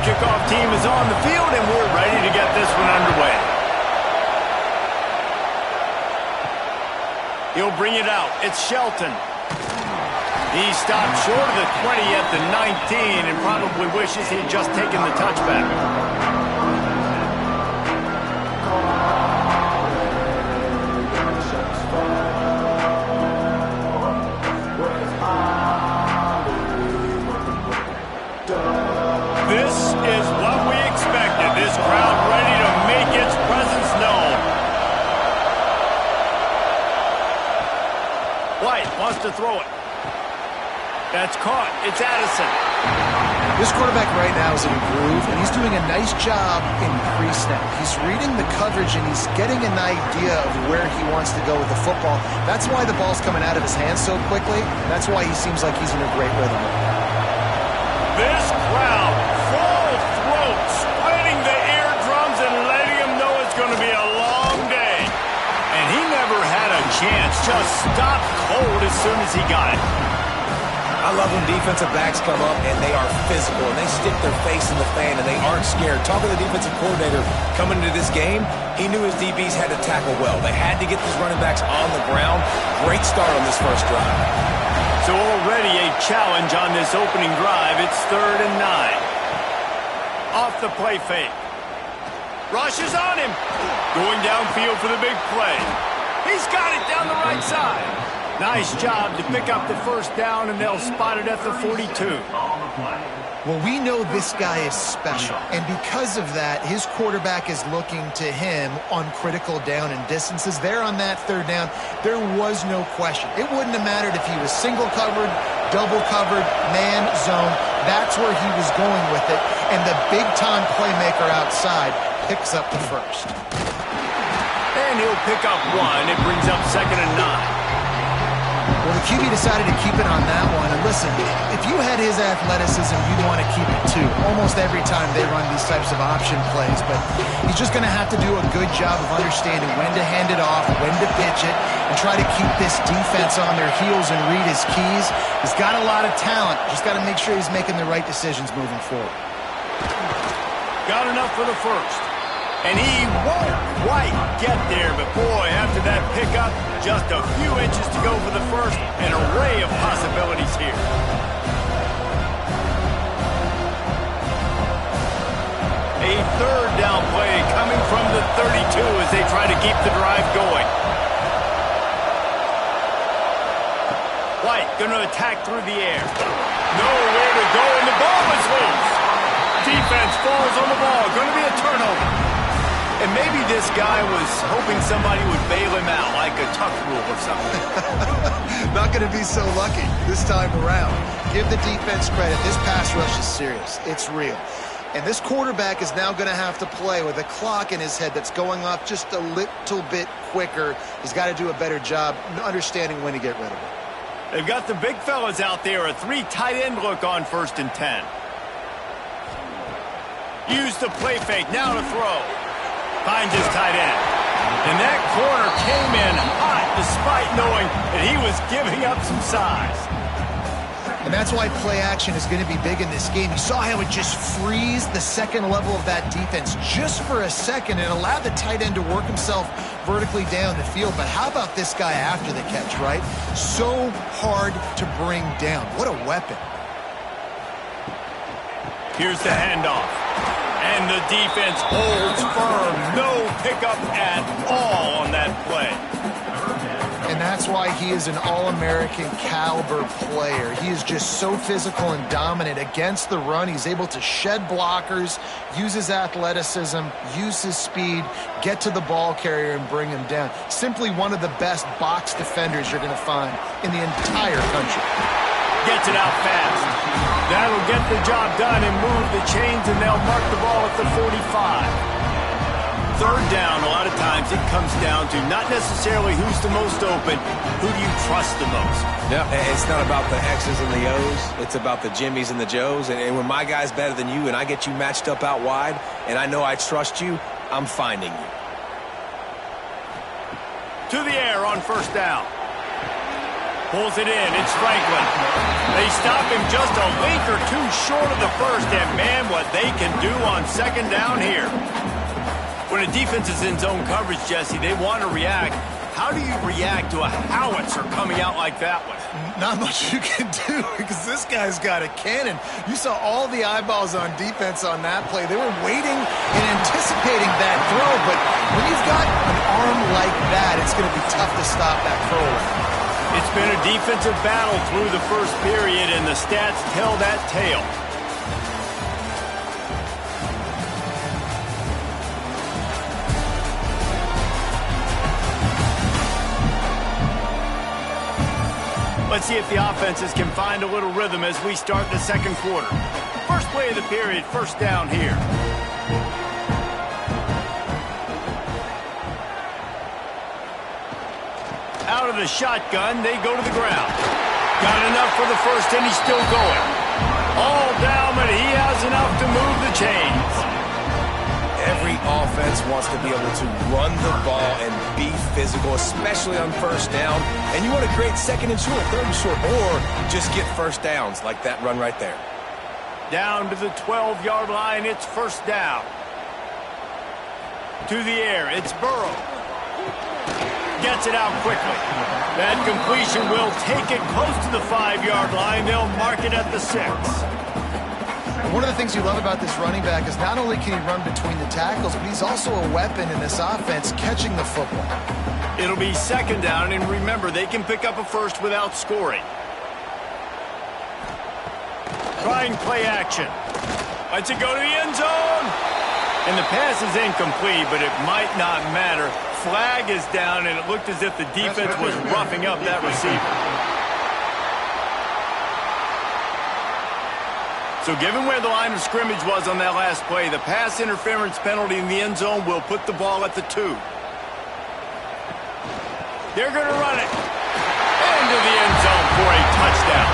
Kickoff team is on the field, and we're ready to get this one underway. He'll bring it out. It's Shelton. He stopped short of the 20 at the 19 and probably wishes he had just taken the touchback. This is what we expected. This crowd ready to make its presence known. White wants to throw it. That's caught. It's Addison. This quarterback right now is in a groove, and he's doing a nice job in pre-snap. He's reading the coverage, and he's getting an idea of where he wants to go with the football. That's why the ball's coming out of his hands so quickly. That's why he seems like he's in a great rhythm. This crowd, full throat, splitting the eardrums and letting him know it's going to be a long day. And he never had a chance, just stopped cold as soon as he got it. I love when defensive backs come up and they are physical and they stick their face in the fan and they aren't scared. Talking to the defensive coordinator coming into this game, he knew his DBs had to tackle well. They had to get these running backs on the ground. Great start on this first drive. So already a challenge on this opening drive. It's 3rd and 9. Off the play fake. Rush is on him. Going downfield for the big play. He's got it down the right side. Nice job to pick up the first down, and they'll spot it at the 42. Well, we know this guy is special, and because of that, his quarterback is looking to him on critical down and distances. There on that 3rd down, there was no question. It wouldn't have mattered if he was single covered, double covered, man, zone. That's where he was going with it, and the big-time playmaker outside picks up the first. And he'll pick up one. It brings up 2nd and 9. Well, the QB decided to keep it on that one. And listen, if you had his athleticism, you'd want to keep it too. Almost every time they run these types of option plays. But he's just going to have to do a good job of understanding when to hand it off, when to pitch it, and try to keep this defense on their heels and read his keys. He's got a lot of talent. Just got to make sure he's making the right decisions moving forward. Got enough for the first. And he won't quite get there, but boy, after that pickup, just a few inches to go for the first. An array of possibilities here. A 3rd down play coming from the 32 as they try to keep the drive going. White going to attack through the air. Nowhere to go, and the ball is loose. Defense falls on the ball. Going to be a turnover. And maybe this guy was hoping somebody would bail him out, like a tuck rule or something. Not going to be so lucky this time around. Give the defense credit. This pass rush is serious. It's real. And this quarterback is now going to have to play with a clock in his head that's going off just a little bit quicker. He's got to do a better job understanding when to get rid of it. They've got the big fellas out there. A 3 tight end look on 1st and 10. Use the play fake. Now to throw. Finds his tight end. And that corner came in hot despite knowing that he was giving up some size. And that's why play action is going to be big in this game. You saw how it just frees the second level of that defense just for a second and allowed the tight end to work himself vertically down the field. But how about this guy after the catch, right? So hard to bring down. What a weapon. Here's the handoff. And the defense holds firm up at all on that play. And that's why he is an All-American caliber player. He is just so physical and dominant against the run. He's able to shed blockers, use his athleticism, use his speed, get to the ball carrier and bring him down. Simply one of the best box defenders you're going to find in the entire country. Gets it out fast. That'll get the job done and move the chains, and they'll mark the ball at the 45. Third down, a lot of times it comes down to not necessarily who's the most open, who do you trust the most? Yeah, it's not about the X's and the O's. It's about the Jimmys and the Joes. And when my guy's better than you and I get you matched up out wide and I know I trust you, I'm finding you. To the air on first down. Pulls it in. It's Franklin. They stop him just a link or two short of the first, and man, what they can do on second down here. When a defense is in zone coverage, Jesse, they want to react. How do you react to a howitzer coming out like that one? Not much you can do because this guy's got a cannon. You saw all the eyeballs on defense on that play. They were waiting and anticipating that throw, but when you've got an arm like that, it's going to be tough to stop that throw. It's been a defensive battle through the first period, and the stats tell that tale. Let's see if the offenses can find a little rhythm as we start the second quarter. First play of the period, first down here. Out of the shotgun, they go to the ground. Got enough for the first, and he's still going. All down, but he has enough to move the chains. Every offense wants to be able to run the ball and be physical, especially on first down. And you want to create second and short, third and short, or just get first downs like that run right there. Down to the 12-yard line, it's first down. To the air, it's Burrow. Gets it out quickly. That completion will take it close to the 5-yard line. They'll mark it at the 6. One of the things you love about this running back is not only can he run between the tackles, but he's also a weapon in this offense catching the football. It'll be second down, and remember, they can pick up a first without scoring. Trying play action. Lets it go to the end zone. And the pass is incomplete, but it might not matter. Flag is down, and it looked as if the defense was roughing up that receiver. So given where the line of scrimmage was on that last play, the pass interference penalty in the end zone will put the ball at the 2. They're going to run it. Into the end zone for a touchdown.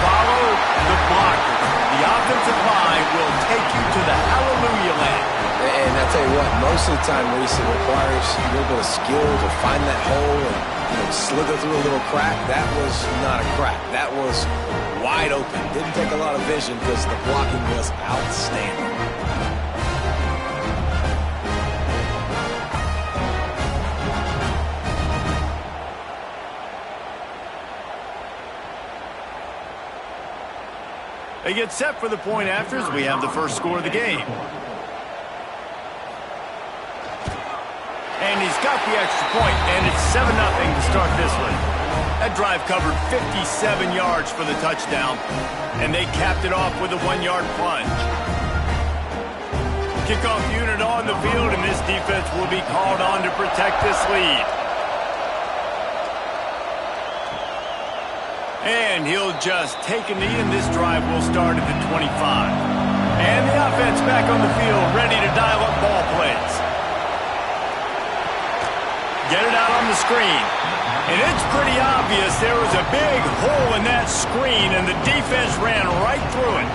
Follow the blocker. The offensive line will take you to the hallelujah land. And I'll tell you what, most of the time, Reese, it requires a little bit of skill to find that hole and slither through a little crack. That was not a crack. That was wide open. Didn't take a lot of vision because the blocking was outstanding. They get set for the point afters. We have the first score of the game. And he's got the extra point, and it's 7-0 to start this one. That drive covered 57 yards for the touchdown, and they capped it off with a 1-yard plunge. Kickoff unit on the field, and this defense will be called on to protect this lead. And he'll just take a knee, and this drive will start at the 25. And the offense back on the field, ready to dial up ball plays. Get it out on the screen. And it's pretty obvious there was a big hole in that screen, and the defense ran right through it.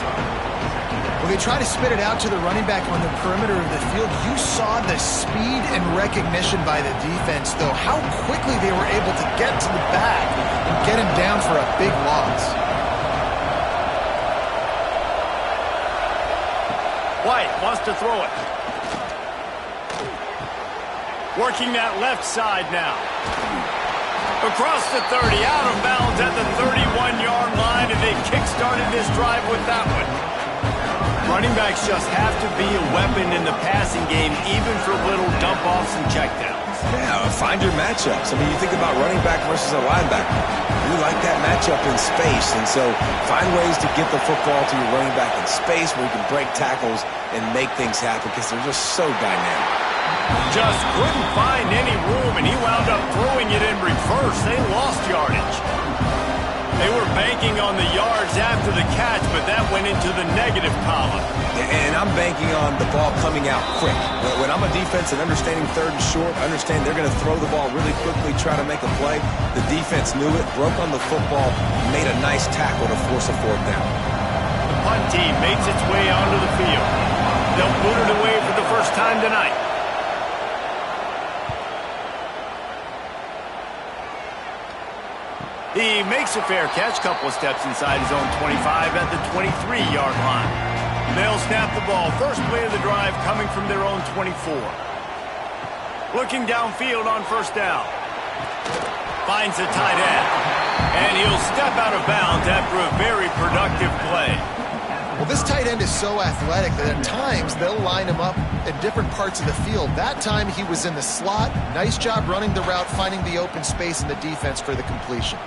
Well, they try to spit it out to the running back on the perimeter of the field. You saw the speed and recognition by the defense, though, how quickly they were able to get to the back and get him down for a big loss. White wants to throw it. Working that left side now. Across the 30, out of bounds at the 31-yard line, and they kick-started this drive with that one. Running backs just have to be a weapon in the passing game, even for little double rip off some checkdowns. Yeah, find your matchups. I mean, you think about running back versus a linebacker. You like that matchup in space, and so find ways to get the football to your running back in space where you can break tackles and make things happen because they're just so dynamic. Just couldn't find any room, and he wound up throwing it in reverse. They lost yardage. They were banking on the yards after the catch, but that went into the negative column. And I'm banking on the ball coming out quick. When I'm a defense and understanding third and short, understand they're going to throw the ball really quickly, try to make a play. The defense knew it, broke on the football, made a nice tackle to force a fourth down. The punt team makes its way onto the field. They'll put it away for the first time tonight. He makes a fair catch, couple of steps inside his own 25 at the 23-yard line. They'll snap the ball. First play of the drive coming from their own 24. Looking downfield on first down. Finds a tight end. And he'll step out of bounds after a very productive play. Well, this tight end is so athletic that at times they'll line him up in different parts of the field. That time he was in the slot. Nice job running the route, finding the open space in the defense for the completion.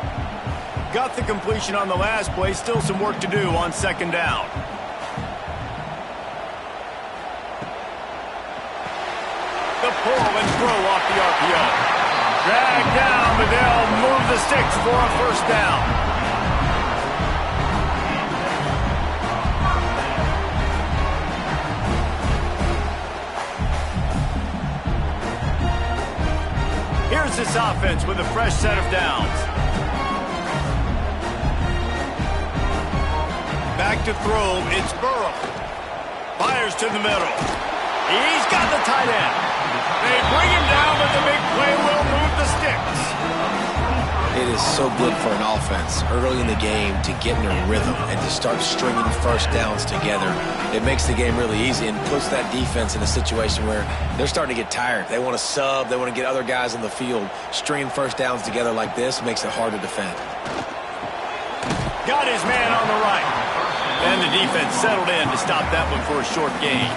Got the completion on the last play. Still some work to do on second down. The pull and throw off the RPO. Dragged down, but they'll move the sticks for a first down. Here's this offense with a fresh set of downs. Back to throw, it's Burrow. Fires to the middle. He's got the tight end. They bring him down, but the big play will move the sticks. It is so good for an offense early in the game to get in a rhythm and to start stringing first downs together. It makes the game really easy and puts that defense in a situation where they're starting to get tired. They want to sub. They want to get other guys on the field. Stringing first downs together like this makes it hard to defend. Got his man on the right. And the defense settled in to stop that one for a short gain.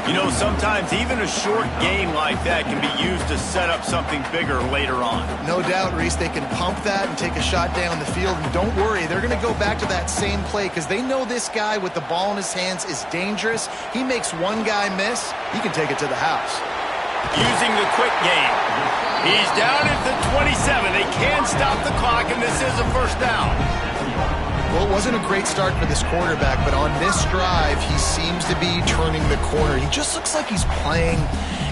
You know, sometimes even a short game like that can be used to set up something bigger later on. No doubt, Reese, they can pump that and take a shot down the field. And don't worry, they're going to go back to that same play because they know this guy with the ball in his hands is dangerous. He makes one guy miss, he can take it to the house. Using the quick game. He's down at the 27. They can stop the clock, and this is a first down. Well, it wasn't a great start for this quarterback, but on this drive, he seems to be turning the corner. He just looks like he's playing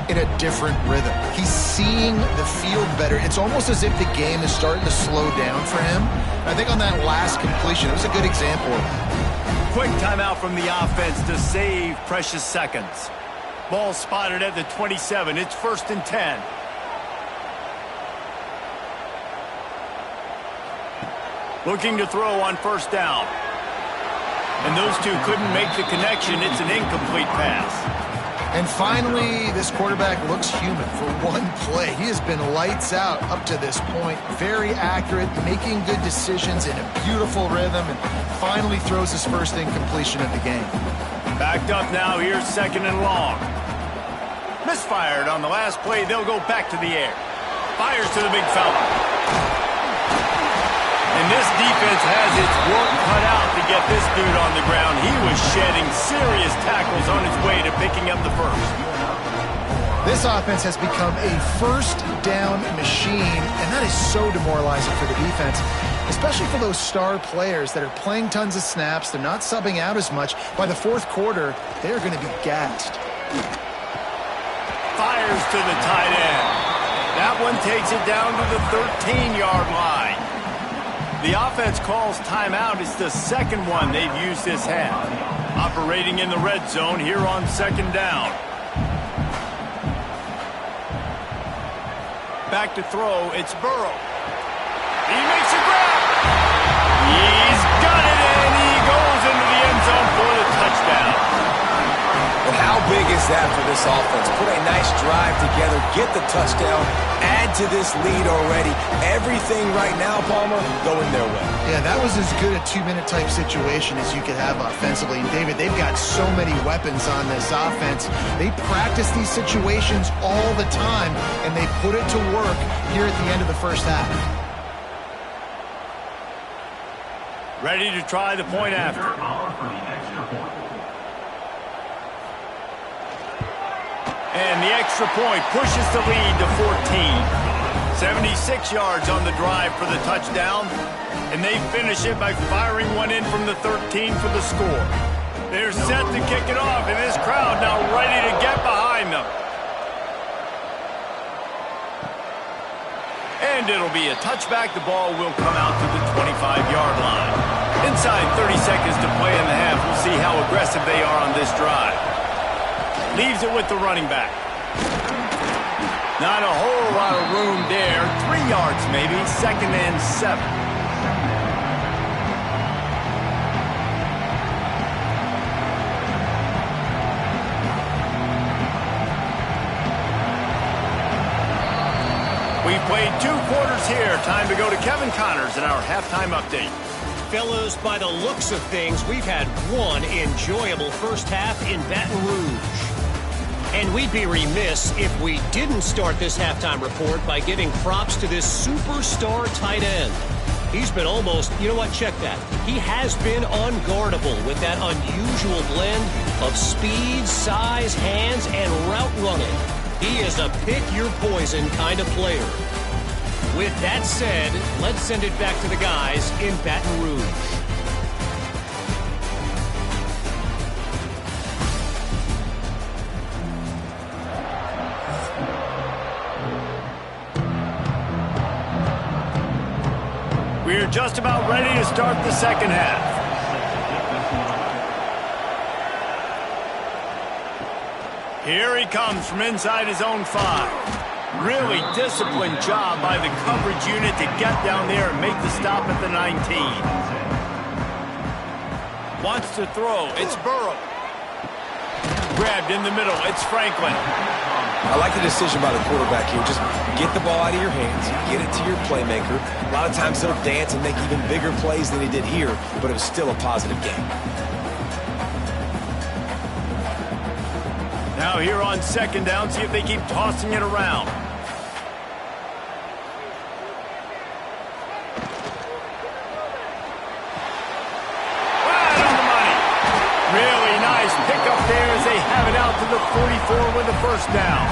in a different rhythm. He's seeing the field better. It's almost as if the game is starting to slow down for him. I think on that last completion, it was a good example of that. Quick timeout from the offense to save precious seconds. Ball spotted at the 27. It's 1st and 10. Looking to throw on first down. And those two couldn't make the connection. It's an incomplete pass. And finally, this quarterback looks human for one play. He has been lights out up to this point. Very accurate, making good decisions in a beautiful rhythm, and finally throws his first incompletion of the game. Backed up now. Here's 2nd and long. Misfired on the last play. They'll go back to the air. Fires to the big fella. And this defense has its work cut out to get this dude on the ground. He was shedding serious tackles on his way to picking up the first. This offense has become a first down machine, and that is so demoralizing for the defense, especially for those star players that are playing tons of snaps. They're not subbing out as much. By the fourth quarter, they're going to be gassed. Fires to the tight end. That one takes it down to the 13-yard line. The offense calls timeout. It's the second one they've used this half. Operating in the red zone here on 2nd down. Back to throw. It's Burrow. He makes a grab. He's got it, and he goes into the end zone for the touchdown. Well, how big is that for this offense? Put a nice drive together, get the touchdown, add to this lead already. Everything right now, Palmer, going their way. Yeah, that was as good a two-minute type situation as you could have offensively. And David, they've got so many weapons on this offense. They practice these situations all the time, and they put it to work here at the end of the first half. Ready to try the point after. And the extra point pushes the lead to 14. 76 yards on the drive for the touchdown. And they finish it by firing one in from the 13 for the score. They're set to kick it off, and this crowd now ready to get behind them. And it'll be a touchback. The ball will come out to the 25-yard line. Inside 30 seconds to play in the half. We'll see how aggressive they are on this drive. Leaves it with the running back. Not a whole lot of room there. 3 yards maybe. 2nd and 7. We've played 2 quarters here. Time to go to Kevin Connors in our halftime update. Fellas, by the looks of things, we've had one enjoyable first half in Baton Rouge. And we'd be remiss if we didn't start this halftime report by giving props to this superstar tight end. He's been almost, you know what, check that. He has been unguardable with that unusual blend of speed, size, hands, and route running. He is a pick-your-poison kind of player. With that said, let's send it back to the guys in Baton Rouge. We're just about ready to start the second half. Here he comes from inside his own 5. Really disciplined job by the coverage unit to get down there and make the stop at the 19. Wants to throw. It's Burrow. Grabbed in the middle. It's Franklin. I like the decision by the quarterback here. Just get the ball out of your hands, get it to your playmaker. A lot of times he'll dance and make even bigger plays than he did here, but it was still a positive game. Now here on 2nd down, see if they keep tossing it around. Right on the money. Really nice pickup there as they have it out to the 44 with the first down.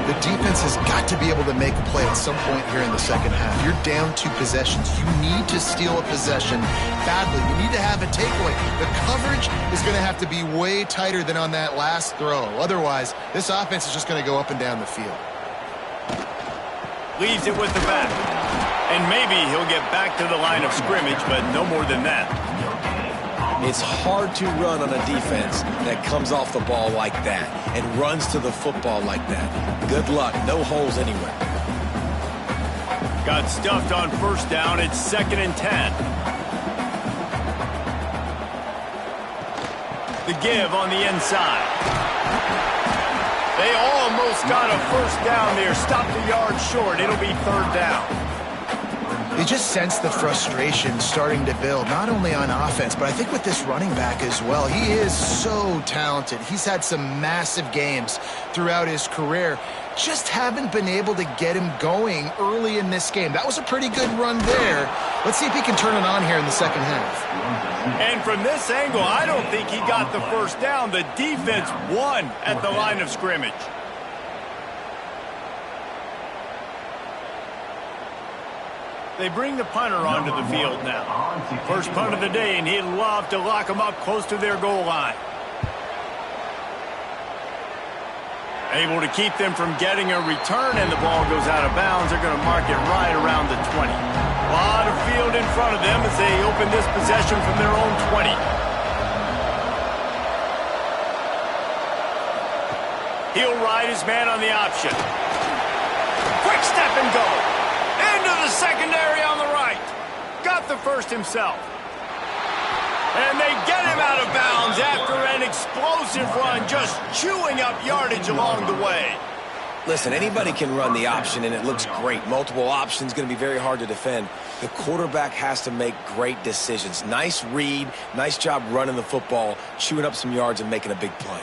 The defense has got to be able to make a play at some point here in the second half. You're down 2 possessions. You need to steal a possession badly. You need to have a takeaway. The coverage is going to have to be way tighter than on that last throw. Otherwise, this offense is just going to go up and down the field. Leaves it with the back. And maybe he'll get back to the line of scrimmage, but no more than that. It's hard to run on a defense that comes off the ball like that and runs to the football like that. Good luck. No holes anywhere. Got stuffed on first down. It's 2nd and 10. The give on the inside. They almost got a first down there. Stopped a yard short. It'll be 3rd down. You just sense the frustration starting to build, not only on offense, but I think with this running back as well. He is so talented. He's had some massive games throughout his career. Just haven't been able to get him going early in this game. That was a pretty good run there. Let's see if he can turn it on here in the second half. And from this angle, I don't think he got the first down. The defense won at the line of scrimmage. They bring the punter onto the field now. First punt of the day, and he'd love to lock them up close to their goal line. Able to keep them from getting a return, and the ball goes out of bounds. They're going to mark it right around the 20. A lot of field in front of them as they open this possession from their own 20. He'll ride his man on the option. Quick step and go. Into the secondary on the right. Got the first himself. And they get him out of bounds after an explosive run, just chewing up yardage along the way. Listen, anybody can run the option, and it looks great. Multiple options going to be very hard to defend. The quarterback has to make great decisions. Nice read, nice job running the football, chewing up some yards and making a big play.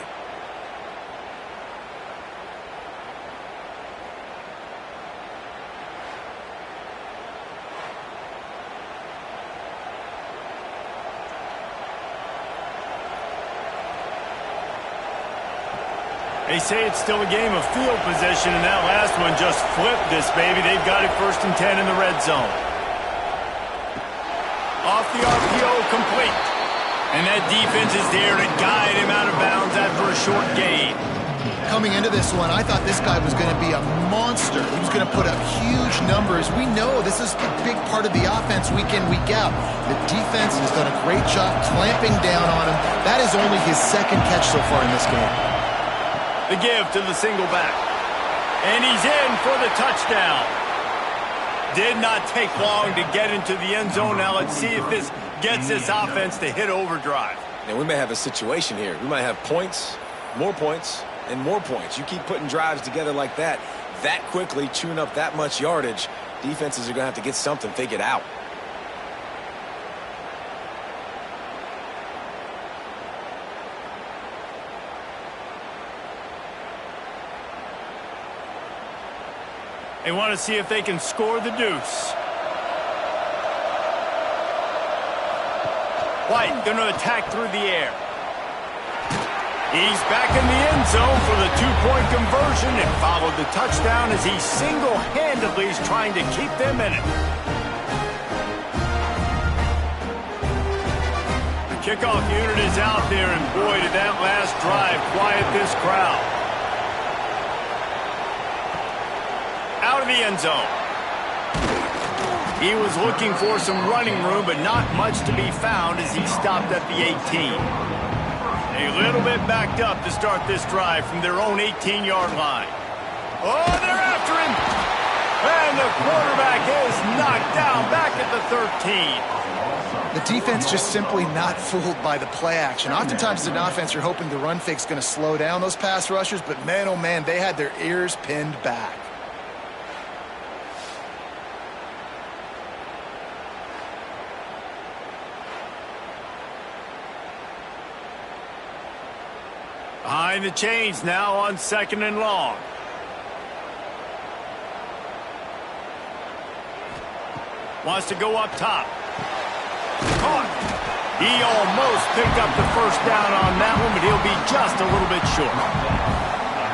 They say it's still a game of field position, and that last one just flipped this baby. They've got it 1st and 10 in the red zone. Off the RPO, complete. And that defense is there to guide him out of bounds after a short gain. Coming into this one, I thought this guy was going to be a monster. He was going to put up huge numbers. We know this is a big part of the offense week in, week out. The defense has done a great job clamping down on him. That is only his 2nd catch so far in this game. The give to the single back. And he's in for the touchdown. Did not take long to get into the end zone. Now let's see if this gets this offense to hit overdrive. Now we may have a situation here. We might have points, and more points. You keep putting drives together like that quickly, chewing up that much yardage, defenses are going to have to get something figured out. They want to see if they can score the deuce. White going to attack through the air. He's back in the end zone for the 2-point conversion and followed the touchdown as he single-handedly is trying to keep them in it. The kickoff unit is out there, and boy, did that last drive quiet this crowd. Out of the end zone. He was looking for some running room, but not much to be found as he stopped at the 18. A little bit backed up to start this drive from their own 18-yard line. Oh, they're after him. And the quarterback is knocked down back at the 13. The defense just simply not fooled by the play action. Oftentimes as an offense, you're hoping the run fake's going to slow down those pass rushers, but man, oh man, they had their ears pinned back. Behind the chains now on 2nd and long. Wants to go up top. Caught. He almost picked up the 1st down on that one, but he'll be just a little bit short.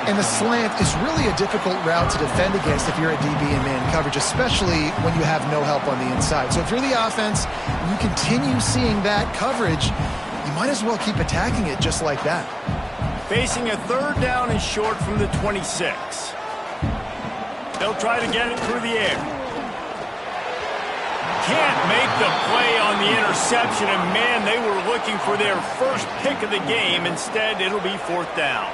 And the slant is really a difficult route to defend against if you're a DB in man coverage, especially when you have no help on the inside. So if you're the offense and you continue seeing that coverage, you might as well keep attacking it just like that. Facing a 3rd down and short from the 26. They'll try to get it through the air. Can't make the play on the interception, and man, they were looking for their first pick of the game. Instead, it'll be 4th down.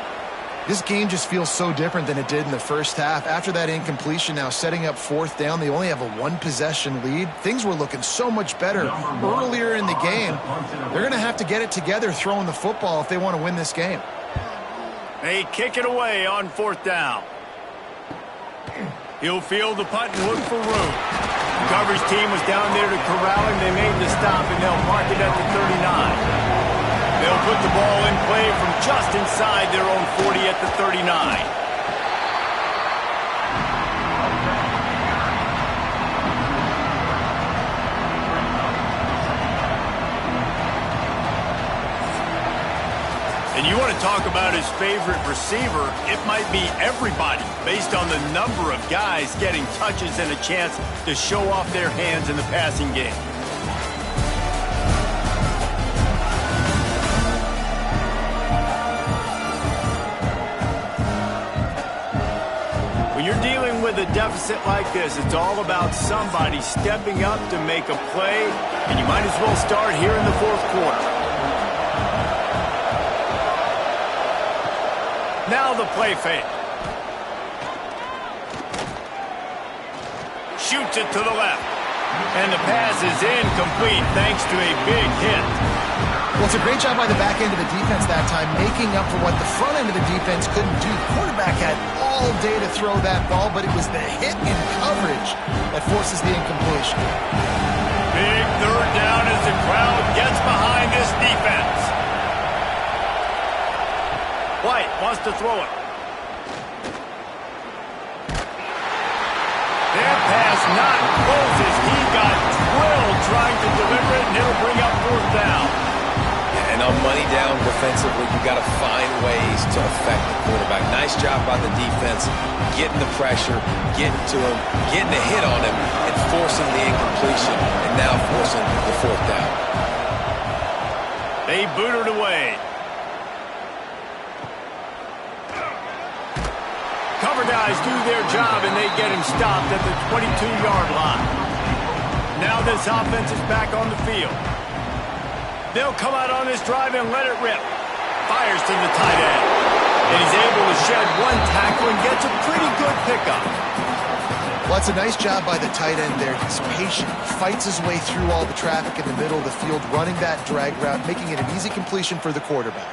This game just feels so different than it did in the first half. After that incompletion, now setting up 4th down, they only have a 1-possession lead. Things were looking so much better earlier in the game. They're going to have to get it together throwing the football if they want to win this game. They kick it away on 4th down. He'll field the punt and look for room. The coverage team was down there to corral him. They made the stop, and they'll mark it at the 39. They'll put the ball in play from just inside their own 40 at the 39. And you want to talk about his favorite receiver, it might be everybody based on the number of guys getting touches and a chance to show off their hands in the passing game. When you're dealing with a deficit like this, it's all about somebody stepping up to make a play, and you might as well start here in the 4th quarter. Now the play fake. Shoots it to the left. And the pass is incomplete thanks to a big hit. Well, it's a great job by the back end of the defense that time, making up for what the front end of the defense couldn't do. The quarterback had all day to throw that ball, but it was the hit in coverage that forces the incompletion. Big third down as the crowd gets behind this defense. White wants to throw it. That pass not closes. He got drilled trying to deliver it, and it'll bring up fourth down. And on money down defensively, you got to find ways to affect the quarterback. Nice job by the defense, getting the pressure, getting to him, getting a hit on him, and forcing the incompletion, and now forcing the fourth down. They boot it away. Cover guys do their job, and they get him stopped at the 22-yard line. Now this offense is back on the field. They'll come out on this drive and let it rip. Fires to the tight end. And he's able to shed one tackle and gets a pretty good pickup. Well, it's a nice job by the tight end there. He's patient, fights his way through all the traffic in the middle of the field, running that drag route, making it an easy completion for the quarterback.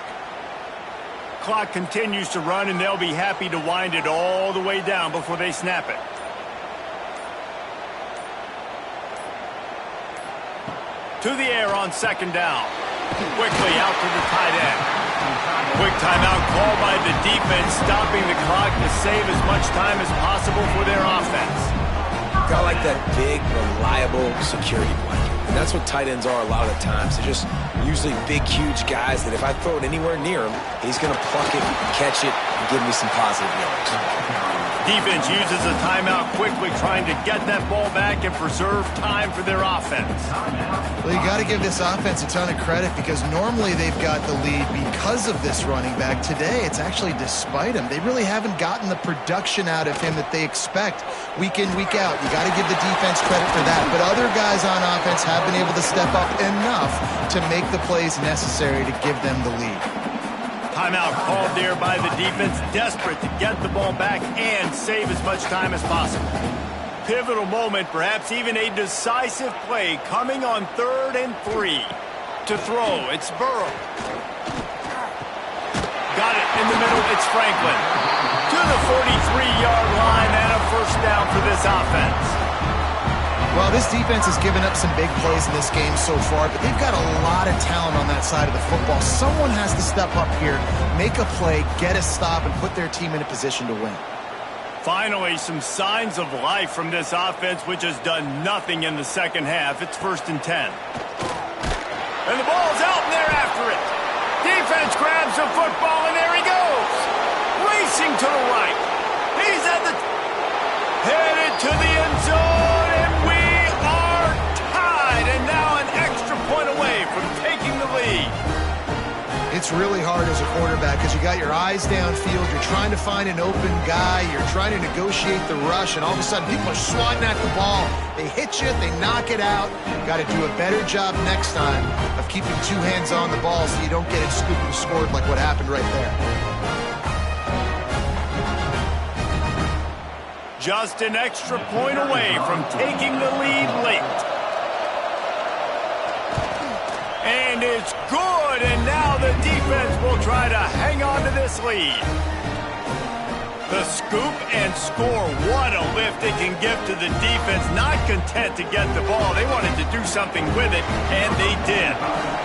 Clock continues to run, and they'll be happy to wind it all the way down before they snap it. To the air on second down. Quickly out to the tight end. Quick timeout called by the defense, stopping the clock to save as much time as possible for their offense. Got like that big, reliable security blanket. And that's what tight ends are a lot of the times. They're just usually big, huge guys that if I throw it anywhere near him, he's going to pluck it, catch it, and give me some positive yards. Defense uses a timeout quickly, trying to get that ball back and preserve time for their offense. Well, you got to give this offense a ton of credit because normally they've got the lead because of this running back. Today, it's actually despite him. They really haven't gotten the production out of him that they expect week in, week out. You got to give the defense credit for that. But other guys on offense have been able to step up enough to make the plays necessary to give them the lead. Timeout called there by the defense, desperate to get the ball back and save as much time as possible. Pivotal moment, perhaps even a decisive play coming on 3rd and 3. To throw, it's Burrow. Got it in the middle, it's Franklin. To the 43-yard line and a first down for this offense. Well, this defense has given up some big plays in this game so far, but they've got a lot of talent on that side of the football. Someone has to step up here, make a play, get a stop, and put their team in a position to win. Finally, some signs of life from this offense, which has done nothing in the second half. It's 1st and 10. And the ball's out, and they're after it. Defense grabs the football, and there he goes. Racing to the right. He's at the... headed to the end zone, and we are tied. And now an extra point away from taking the lead. It's really hard as a quarterback because you got your eyes downfield, you're trying to find an open guy, you're trying to negotiate the rush, and all of a sudden people are swatting at the ball. They hit you, they knock it out. Got to do a better job next time of keeping 2 hands on the ball so you don't get it scooped and scored like what happened right there. Just an extra point away from taking the lead late. And it's good, and now the defense will try to hang on to this lead. The scoop and score, what a lift it can give to the defense. Not content to get the ball, they wanted to do something with it, and they did.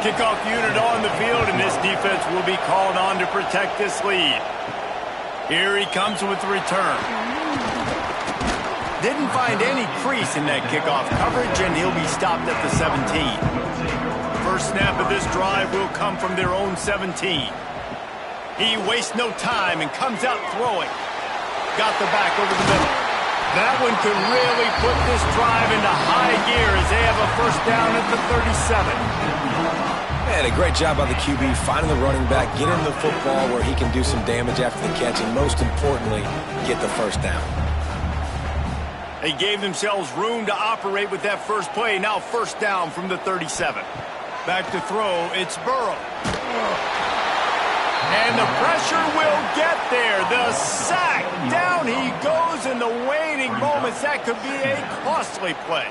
Kickoff unit on the field, and this defense will be called on to protect this lead. Here he comes with the return. Didn't find any crease in that kickoff coverage, and he'll be stopped at the 17. First snap of this drive will come from their own 17. He wastes no time and comes out throwing. Got the back over the middle. That one could really put this drive into high gear as they have a first down at the 37. And a great job by the QB finding the running back, getting the football where he can do some damage after the catch, and most importantly, get the first down. They gave themselves room to operate with that first play. Now first down from the 37. Back to throw, it's Burrow. And the pressure will get there. The sack, down he goes in the waning moments. That could be a costly play.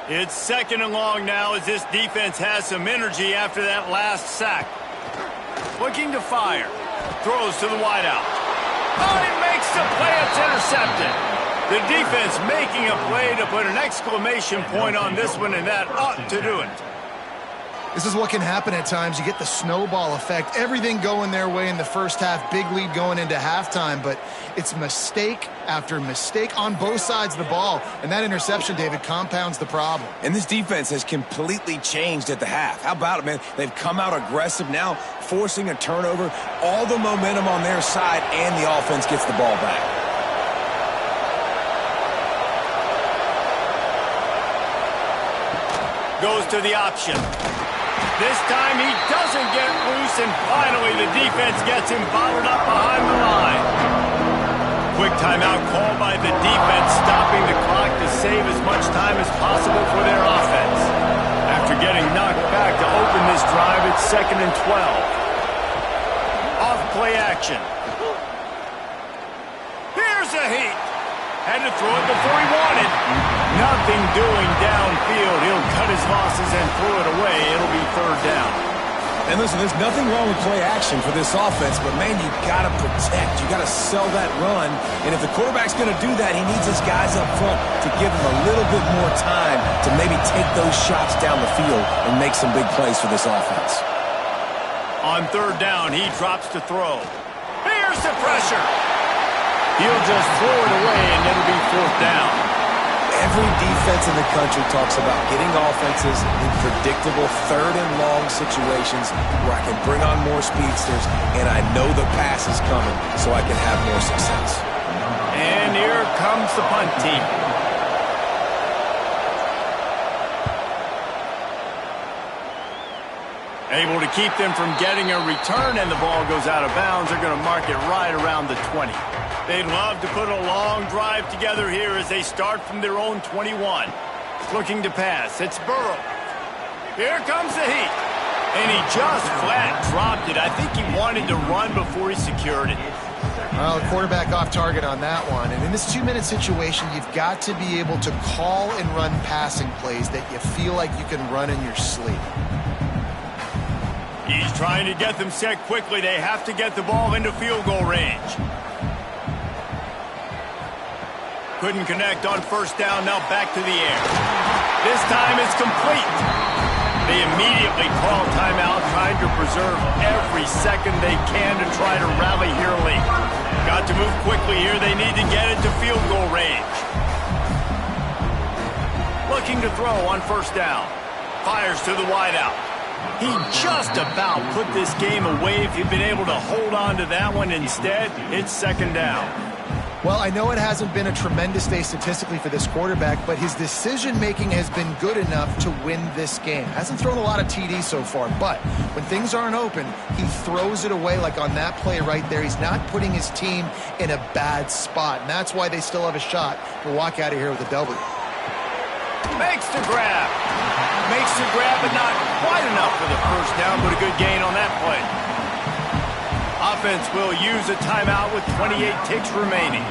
It's 2nd and long now as this defense has some energy after that last sack. Looking to fire. Throws to the wideout. Oh, he makes the play. It's intercepted. The defense making a play to put an exclamation point on this one, and that ought to do it. This is what can happen at times. You get the snowball effect. Everything going their way in the first half. Big lead going into halftime, but it's mistake after mistake on both sides of the ball. And that interception, David, compounds the problem. And this defense has completely changed at the half. How about it, man? They've come out aggressive now, forcing a turnover. All the momentum on their side, and the offense gets the ball back. Goes to the option. This time he doesn't get loose, and finally the defense gets him bottled up behind the line. Quick timeout called by the defense, stopping the clock to save as much time as possible for their offense. After getting knocked back to open this drive, it's 2nd and 12. Off play action. Here's a heat. Had to throw it before he wanted. Nothing doing downfield. He'll cut his losses and throw it away. It'll be 3rd down. And listen, there's nothing wrong with play action for this offense, but, man, you got to protect. You got to sell that run. And if the quarterback's going to do that, he needs his guys up front to give him a little bit more time to maybe take those shots down the field and make some big plays for this offense. On 3rd down, he drops to throw. Here's the pressure. He'll just throw it away, and it'll be 4th down. Every defense in the country talks about getting offenses in predictable 3rd and long situations where I can bring on more speedsters and I know the pass is coming so I can have more success. And here comes the punt team. Able to keep them from getting a return, and the ball goes out of bounds. They're going to mark it right around the 20. They'd love to put a long drive together here as they start from their own 21. Looking to pass. It's Burrow. Here comes the heat. And he just flat dropped it. I think he wanted to run before he secured it. Well, the quarterback off target on that one. And in this 2-minute situation, you've got to be able to call and run passing plays that you feel like you can run in your sleep. He's trying to get them set quickly. They have to get the ball into field goal range. Couldn't connect on 1st down. Now back to the air. This time it's complete. They immediately call timeout, trying to preserve every second they can to try to rally here late. Got to move quickly here. They need to get it to field goal range. Looking to throw on 1st down. Fires to the wideout. He just about put this game away if he'd been able to hold on to that one. Instead, it's 2nd down. Well, I know it hasn't been a tremendous day statistically for this quarterback, but his decision-making has been good enough to win this game. Hasn't thrown a lot of TDs so far, but when things aren't open, he throws it away like on that play right there. He's not putting his team in a bad spot, and that's why they still have a shot to walk out of here with a W. Makes the grab. Makes the grab, but not quite enough for the 1st down, but a good gain on that play. Offense will use a timeout with 28 ticks remaining.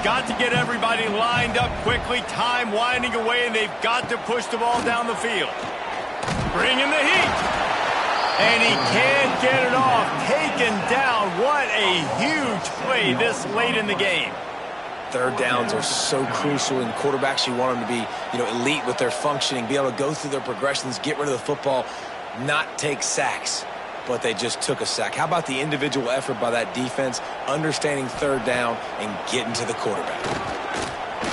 Got to get everybody lined up quickly. Time winding away, and they've got to push the ball down the field. Bring in the heat. And he can't get it off. Taken down. What a huge play this late in the game. 3rd downs are so crucial, and quarterbacks, you want them to be, elite with their functioning, be able to go through their progressions, get rid of the football, not take sacks. But they just took a sack. How about the individual effort by that defense, understanding 3rd down and getting to the quarterback?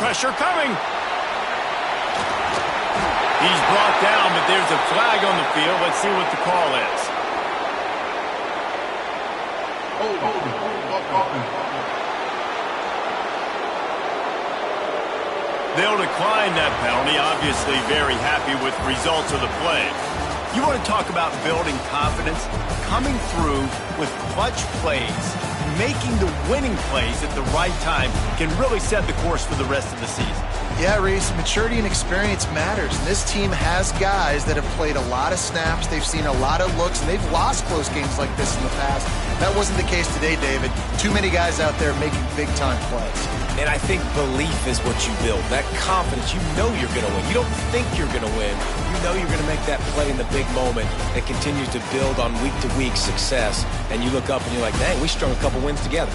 Pressure coming. He's brought down, but there's a flag on the field. Let's see what the call is. They'll decline that penalty, obviously very happy with the results of the play. You want to talk about building confidence? Coming through with clutch plays, making the winning plays at the right time can really set the course for the rest of the season. Yeah, Reese, maturity and experience matters. And this team has guys that have played a lot of snaps. They've seen a lot of looks, and they've lost close games like this in the past. That wasn't the case today, David. Too many guys out there making big-time plays. And I think belief is what you build. That confidence, you know you're going to win. You don't think you're going to win. You know you're going to make that play in the big moment that continues to build on week-to-week success. And you look up and you're like, dang, we strung a couple wins together.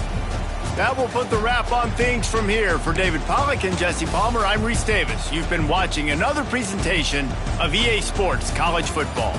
That will put the wrap on things from here. For David Pollack and Jesse Palmer, I'm Reese Davis. You've been watching another presentation of EA Sports College Football.